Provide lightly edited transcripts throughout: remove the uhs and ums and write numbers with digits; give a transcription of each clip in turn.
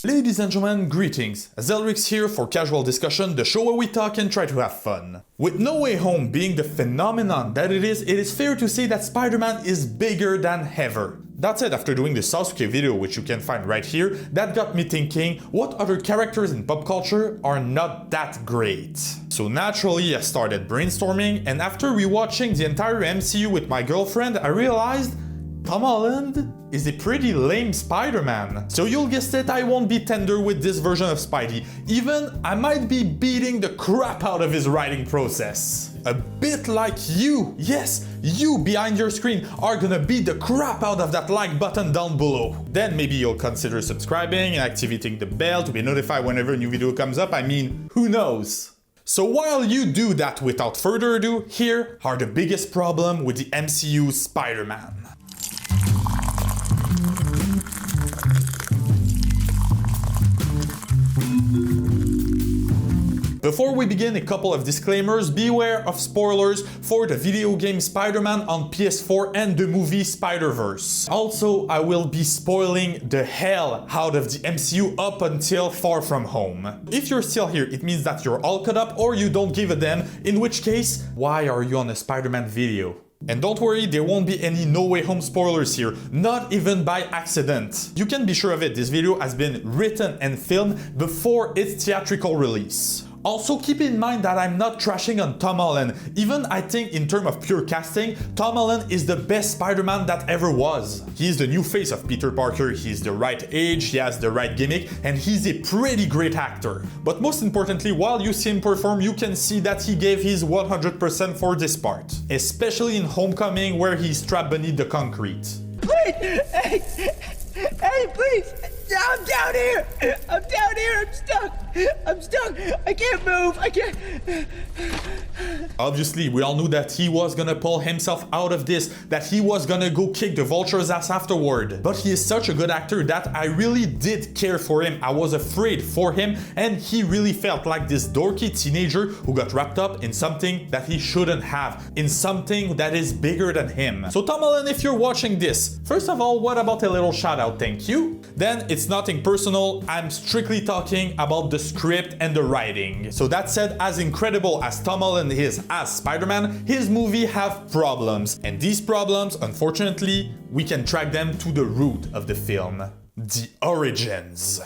Ladies and gentlemen, greetings. Zelrix here for Casual Discussion, the show where we talk and try to have fun. With No Way Home being the phenomenon that it is fair to say that Spider-Man is bigger than ever. That said, after doing the Sasuke video, which you can find right here, that got me thinking, what other characters in pop culture are not that great? So naturally, I started brainstorming, and after rewatching the entire MCU with my girlfriend, I realized Tom Holland is a pretty lame Spider-Man. So you'll guess it, I won't be tender with this version of Spidey. Even, I might be beating the crap out of his writing process. A bit like you, yes, you behind your screen are gonna beat the crap out of that like button down below. Then maybe you'll consider subscribing and activating the bell to be notified whenever a new video comes up. I mean, who knows? So while you do that, without further ado, here are the biggest problem with the MCU Spider-Man. Before we begin, a couple of disclaimers. Beware of spoilers for the video game Spider-Man on PS4 and the movie Spider-Verse. Also, I will be spoiling the hell out of the MCU up until Far From Home. If you're still here, it means that you're all caught up or you don't give a damn, in which case, why are you on a Spider-Man video? And don't worry, there won't be any No Way Home spoilers here, not even by accident. You can be sure of it, this video has been written and filmed before its theatrical release. Also, keep in mind that I'm not trashing on Tom Holland. Even I think in terms of pure casting, Tom Holland is the best Spider-Man that ever was. He's the new face of Peter Parker, he's the right age, he has the right gimmick, and he's a pretty great actor. But most importantly, while you see him perform, you can see that he gave his 100% for this part. Especially in Homecoming, where he's trapped beneath the concrete. Please! Hey, please! I'm down here! I'm down here! I'm stuck! I'm stuck! I can't move! I can't... Obviously, we all knew that he was gonna pull himself out of this, that he was gonna go kick the Vulture's ass afterward. But he is such a good actor that I really did care for him. I was afraid for him, and he really felt like this dorky teenager who got wrapped up in something that he shouldn't have, in something that is bigger than him. So Tom Holland, if you're watching this, first of all, what about a little shout out, thank you? Then it's nothing personal, I'm strictly talking about the script and the writing. So that said, as incredible as Tom Holland is as Spider-Man, his movie have problems. And these problems, unfortunately, we can track them to the root of the film. The origins.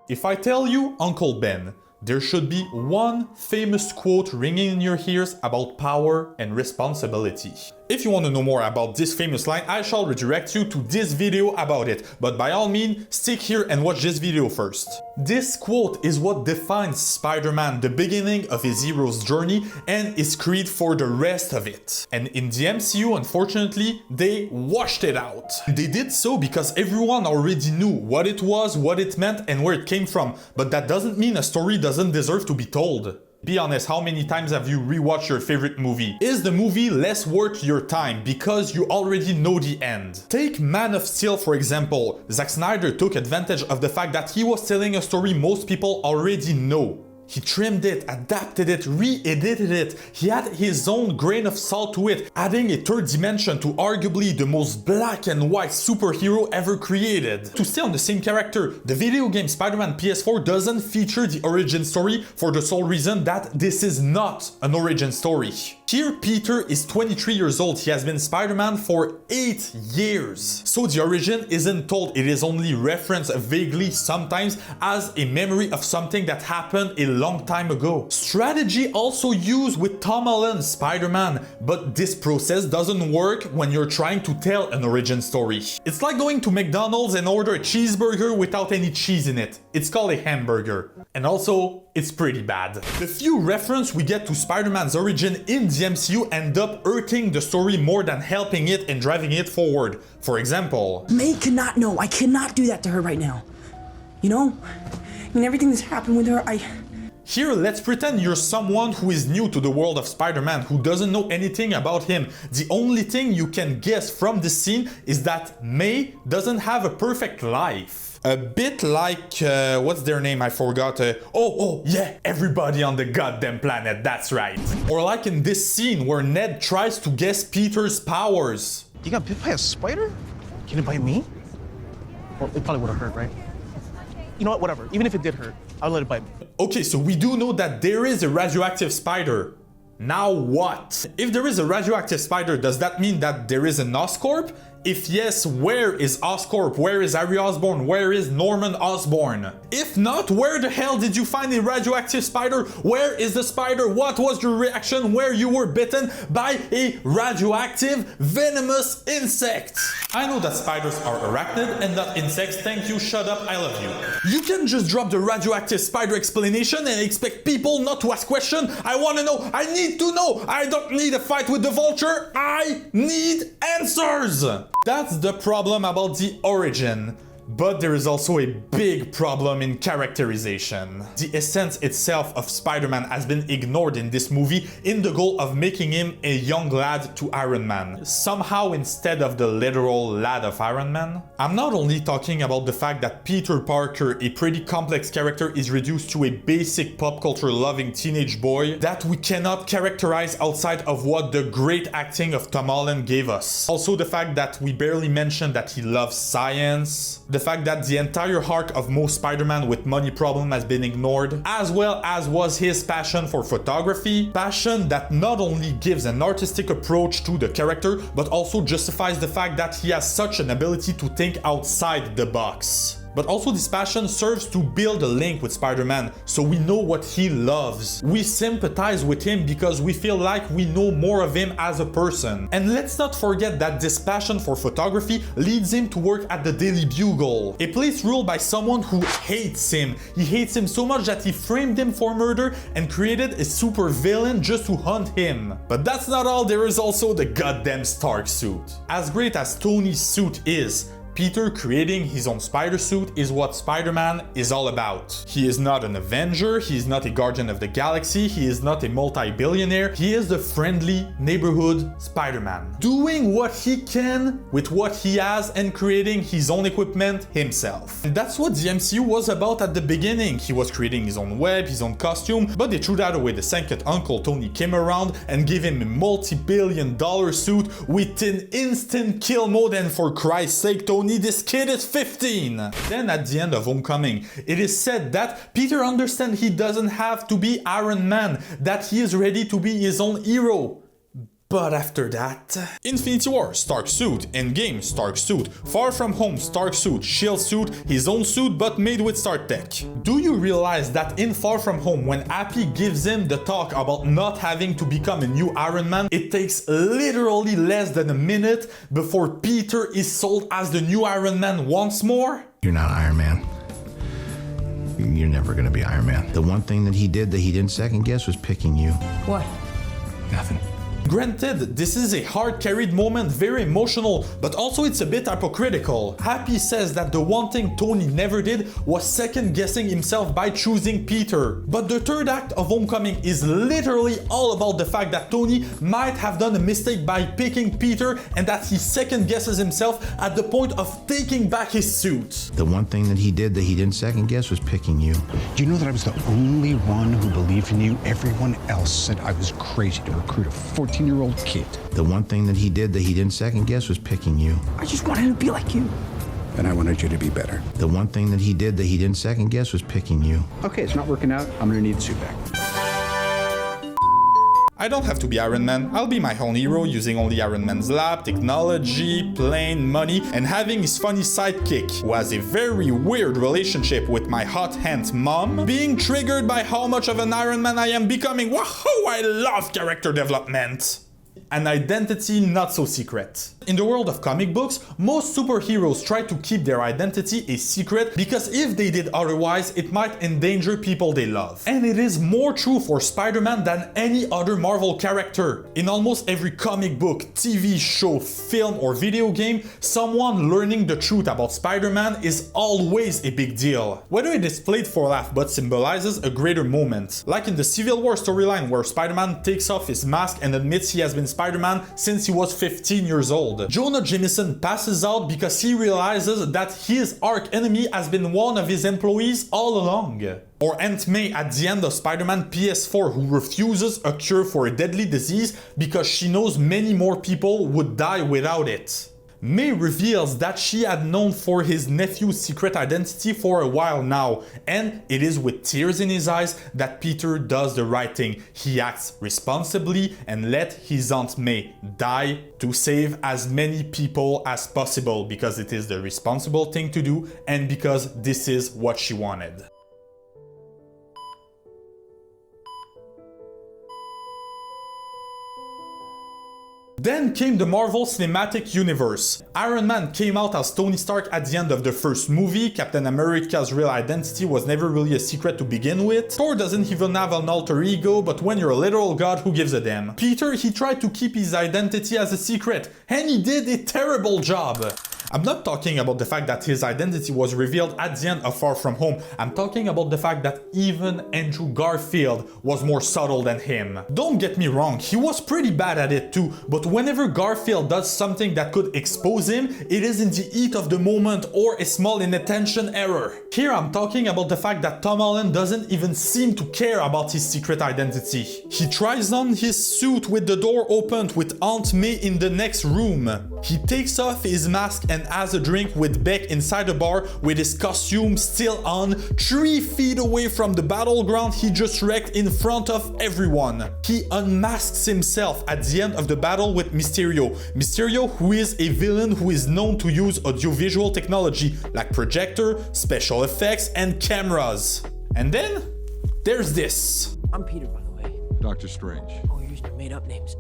If I tell you Uncle Ben, there should be one famous quote ringing in your ears about power and responsibility. If you want to know more about this famous line, I shall redirect you to this video about it, but by all means, stick here and watch this video first. This quote is what defines Spider-Man, the beginning of his hero's journey, and his creed for the rest of it. And in the MCU, unfortunately, they washed it out. They did so because everyone already knew what it was, what it meant, and where it came from, but that doesn't mean a story doesn't deserve to be told. Be honest, how many times have you rewatched your favorite movie? Is the movie less worth your time because you already know the end? Take Man of Steel for example. Zack Snyder took advantage of the fact that he was telling a story most people already know. He trimmed it, adapted it, re-edited it. He had his own grain of salt to it, adding a third dimension to arguably the most black and white superhero ever created. To stay on the same character, the video game Spider-Man PS4 doesn't feature the origin story for the sole reason that this is not an origin story. Here, Peter is 23 years old. He has been Spider-Man for 8 years. So the origin isn't told, it is only referenced vaguely sometimes as a memory of something that happened a long time ago. Strategy also used with Tom Holland's Spider-Man, but this process doesn't work when you're trying to tell an origin story. It's like going to McDonald's and order a cheeseburger without any cheese in it. It's called a hamburger. And also, it's pretty bad. The few references we get to Spider-Man's origin in the MCU end up hurting the story more than helping it and driving it forward. For example, May cannot know. I cannot do that to her right now. You know? I mean, everything that's happened with her, Here, let's pretend you're someone who is new to the world of Spider-Man, who doesn't know anything about him. The only thing you can guess from this scene is that May doesn't have a perfect life. A bit like, what's their name? I forgot. Yeah, everybody on the goddamn planet, that's right. Or like in this scene where Ned tries to guess Peter's powers. You got bit by a spider? Can it bite me? Well, it probably would have hurt, right? You know what, whatever. Even if it did hurt, I'll let it bite me. Okay, so we do know that there is a radioactive spider. Now what? If there is a radioactive spider, does that mean that there is an Oscorp? If yes, where is Oscorp? Where is Harry Osborn? Where is Norman Osborn? If not, where the hell did you find a radioactive spider? Where is the spider? What was your reaction where you were bitten by a radioactive venomous insect? I know that spiders are arachnid and not insects. Thank you, shut up, I love you. You can just drop the radioactive spider explanation and expect people not to ask questions. I want to know, I need to know. I don't need a fight with the vulture. I need answers. That's the problem about the origin. But there is also a big problem in characterization. The essence itself of Spider-Man has been ignored in this movie in the goal of making him a young lad to Iron Man. Somehow instead of the literal lad of Iron Man. I'm not only talking about the fact that Peter Parker, a pretty complex character, is reduced to a basic pop culture loving teenage boy that we cannot characterize outside of what the great acting of Tom Holland gave us. Also the fact that we barely mentioned that he loves science. The fact that the entire arc of most Spider-Man with money problem has been ignored, as well as was his passion for photography, passion that not only gives an artistic approach to the character, but also justifies the fact that he has such an ability to think outside the box. But also this passion serves to build a link with Spider-Man, so we know what he loves. We sympathize with him because we feel like we know more of him as a person. And let's not forget that this passion for photography leads him to work at the Daily Bugle, a place ruled by someone who hates him. He hates him so much that he framed him for murder and created a super villain just to hunt him. But that's not all, there is also the goddamn Stark suit. As great as Tony's suit is, Peter creating his own spider suit is what Spider-Man is all about. He is not an Avenger, he is not a Guardian of the Galaxy, he is not a multi-billionaire, he is the friendly neighborhood Spider-Man. Doing what he can with what he has and creating his own equipment himself. And that's what the MCU was about at the beginning. He was creating his own web, his own costume, but they threw that away the second Uncle Tony came around and gave him a multi-billion-dollar suit with an instant kill mode, and for Christ's sake, Tony, this kid is 15! Then at the end of Homecoming, it is said that Peter understands he doesn't have to be Iron Man, that he is ready to be his own hero. But after that... Infinity War, Stark suit. Endgame, Stark suit. Far From Home, Stark suit. Shield suit, his own suit but made with Stark tech. Do you realize that in Far From Home, when Happy gives him the talk about not having to become a new Iron Man, it takes literally less than a minute before Peter is sold as the new Iron Man once more? You're not Iron Man. You're never gonna be Iron Man. The one thing that he did that he didn't second guess was picking you. What? Nothing. Granted, this is a hard-carried moment, very emotional, but also it's a bit hypocritical. Happy says that the one thing Tony never did was second-guessing himself by choosing Peter. But the third act of Homecoming is literally all about the fact that Tony might have done a mistake by picking Peter and that he second-guesses himself at the point of taking back his suit. The one thing that he did that he didn't second guess was picking you. Do you know that I was the only one who believed in you? Everyone else said I was crazy to recruit a 14-year-old kid. The one thing that he did that he didn't second guess was picking you. I just wanted to be like you. And I wanted you to be better. The one thing that he did that he didn't second guess was picking you. Okay, it's not working out. I'm gonna need the suit back. I don't have to be Iron Man, I'll be my own hero using only Iron Man's lab, technology, plane, money, and having his funny sidekick, who has a very weird relationship with my hot aunt mom, being triggered by how much of an Iron Man I am becoming. Wahoo, I love character development! An identity not so secret. In the world of comic books, most superheroes try to keep their identity a secret because if they did otherwise, it might endanger people they love. And it is more true for Spider-Man than any other Marvel character. In almost every comic book, TV show, film, or video game, someone learning the truth about Spider-Man is always a big deal. Whether it is played for laugh but symbolizes a greater moment. Like in the Civil War storyline where Spider-Man takes off his mask and admits he has been Spider-Man since he was 15 years old. Jonah Jameson passes out because he realizes that his arch enemy has been one of his employees all along. Or Aunt May at the end of Spider-Man PS4, who refuses a cure for a deadly disease because she knows many more people would die without it. May reveals that she had known for his nephew's secret identity for a while now, and it is with tears in his eyes that Peter does the right thing. He acts responsibly and let his Aunt May die to save as many people as possible, because it is the responsible thing to do and because this is what she wanted. Then came the Marvel Cinematic Universe. Iron Man came out as Tony Stark at the end of the first movie. Captain America's real identity was never really a secret to begin with. Thor doesn't even have an alter ego, but when you're a literal god, who gives a damn? Peter, he tried to keep his identity as a secret, and he did a terrible job. I'm not talking about the fact that his identity was revealed at the end of Far From Home. I'm talking about the fact that even Andrew Garfield was more subtle than him. Don't get me wrong, he was pretty bad at it too, but whenever Garfield does something that could expose him, it is in the heat of the moment or a small inattention error. Here I'm talking about the fact that Tom Holland doesn't even seem to care about his secret identity. He tries on his suit with the door opened with Aunt May in the next room. He takes off his mask and has a drink with Beck inside a bar with his costume still on, 3 feet away from the battleground he just wrecked in front of everyone. He unmasks himself at the end of the battle with Mysterio. Mysterio, who is a villain who is known to use audiovisual technology like projector, special effects, and cameras. And then there's this. I'm Peter, by the way. Doctor Strange. Oh, you're using made up names.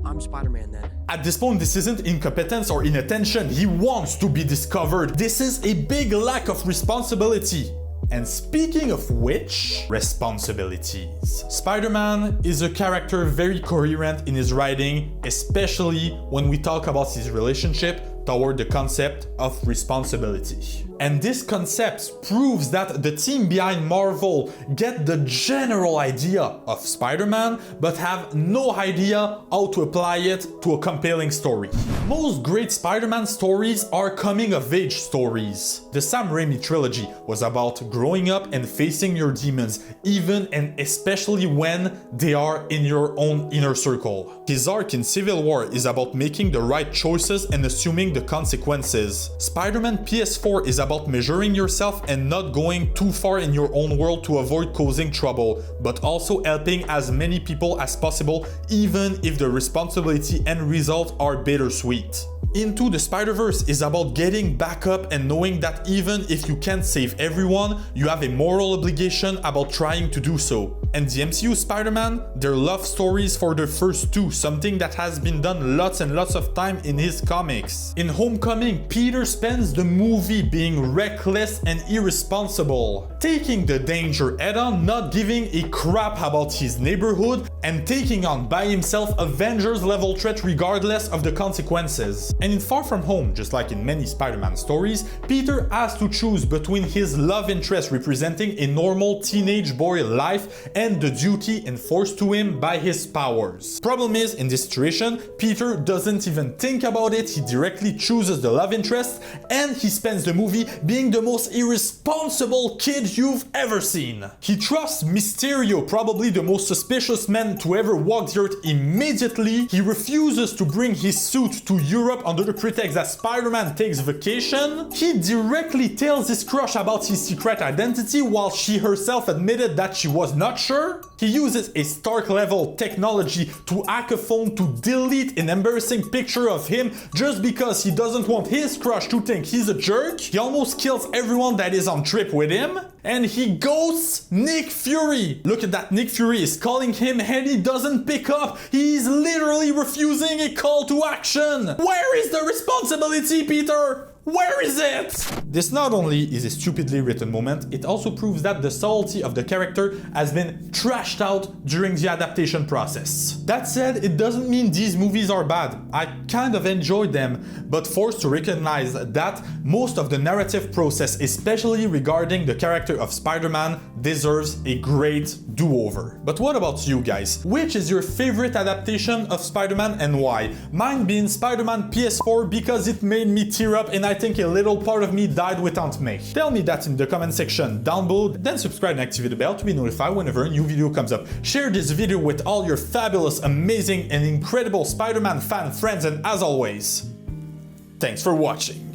I'm Spider-Man then. At this point, this isn't incompetence or inattention. He wants to be discovered. This is a big lack of responsibility. And speaking of which, responsibilities. Spider-Man is a character very coherent in his writing, especially when we talk about his relationship toward the concept of responsibility. And this concept proves that the team behind Marvel get the general idea of Spider-Man, but have no idea how to apply it to a compelling story. Most great Spider-Man stories are coming-of-age stories. The Sam Raimi trilogy was about growing up and facing your demons, even and especially when they are in your own inner circle. His arc in Civil War is about making the right choices and assuming the consequences. Spider-Man PS4 is about measuring yourself and not going too far in your own world to avoid causing trouble, but also helping as many people as possible, even if the responsibility and results are bittersweet. Into the Spider-Verse is about getting back up and knowing that even if you can't save everyone, you have a moral obligation about trying to do so. And the MCU Spider-Man, their love stories for the first 2, something that has been done lots and lots of time in his comics. In Homecoming, Peter spends the movie being reckless and irresponsible, taking the danger head-on, not giving a crap about his neighborhood, and taking on by himself Avengers-level threat regardless of the consequences. And in Far From Home, just like in many Spider-Man stories, Peter has to choose between his love interest representing a normal teenage boy life and the duty enforced to him by his powers. Problem is, in this situation, Peter doesn't even think about it, he directly chooses the love interest, and he spends the movie being the most irresponsible kid you've ever seen. He trusts Mysterio, probably the most suspicious man to ever walk the earth, immediately. He refuses to bring his suit to Europe under the pretext that Spider-Man takes vacation. He directly tells his crush about his secret identity while she herself admitted that she was not sure. He uses a Stark-level technology to hack a phone to delete an embarrassing picture of him just because he doesn't want his crush to think he's a jerk. He almost kills everyone that is on trip with him. And he ghosts Nick Fury. Look at that, Nick Fury is calling him and he doesn't pick up. He's literally refusing a call to action. Where is the responsibility, Peter? Where is it? This not only is a stupidly written moment, it also proves that the subtlety of the character has been trashed out during the adaptation process. That said, it doesn't mean these movies are bad. I kind of enjoyed them, but forced to recognize that most of the narrative process, especially regarding the character of Spider-Man, deserves a great do-over. But what about you guys? Which is your favorite adaptation of Spider-Man and why? Mine being Spider-Man PS4 because it made me tear up and I think a little part of me died with Aunt May? Tell me that in the comment section down below, then subscribe and activate the bell to be notified whenever a new video comes up. Share this video with all your fabulous, amazing, and incredible Spider-Man fan friends, and as always, thanks for watching.